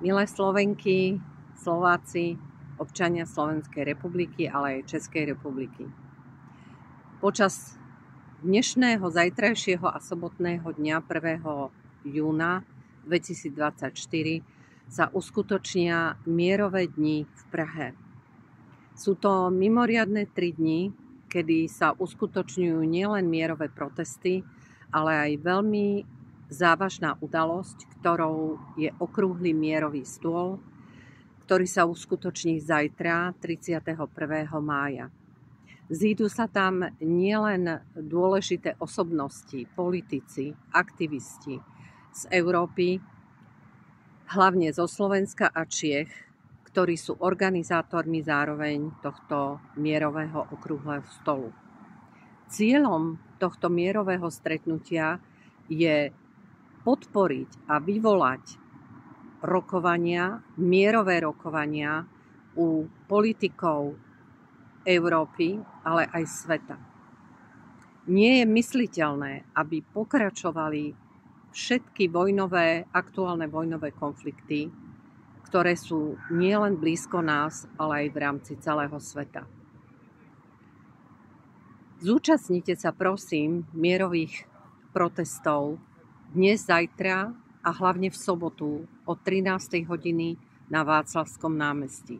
Milé Slovenky, Slováci, občania Slovenskej republiky, ale aj Českej republiky. Počas dnešného, zajtrajšieho a sobotného dňa 1. júna 2024 sa uskutočnia mierové dni v Prahe. Sú to mimoriadne 3 dni, kedy sa uskutočňujú nielen mierové protesty, ale aj veľmi závažná udalosť, ktorou je okrúhly mierový stôl, ktorý sa uskutoční zajtra, 31. mája. Zídu sa tam nielen dôležité osobnosti, politici, aktivisti z Európy, hlavne zo Slovenska a Čiech, ktorí sú organizátormi zároveň tohto mierového okrúhleho stolu. Cieľom tohto mierového stretnutia je podporiť a vyvolať mierové rokovania u politikov Európy, ale aj sveta. Nie je mysliteľné, aby pokračovali všetky aktuálne vojnové konflikty, ktoré sú nielen blízko nás, ale aj v rámci celého sveta. Zúčastnite sa prosím mierových protestov dnes, zajtra a hlavne v sobotu o 13. hodiny na Václavskom námestí.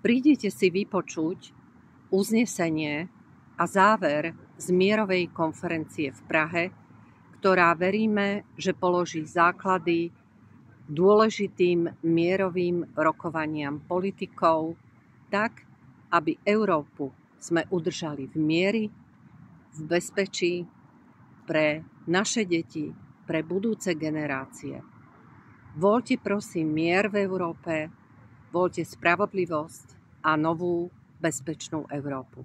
Prídite si vypočuť uznesenie a záver z mierovej konferencie v Prahe, ktorá veríme, že položí základy dôležitým mierovým rokovaniam politikov tak, aby Európu sme udržali v mieri, v bezpečí pre naše deti, pre budúce generácie. Voľte prosím mier v Európe, voľte spravodlivosť a novú bezpečnú Európu.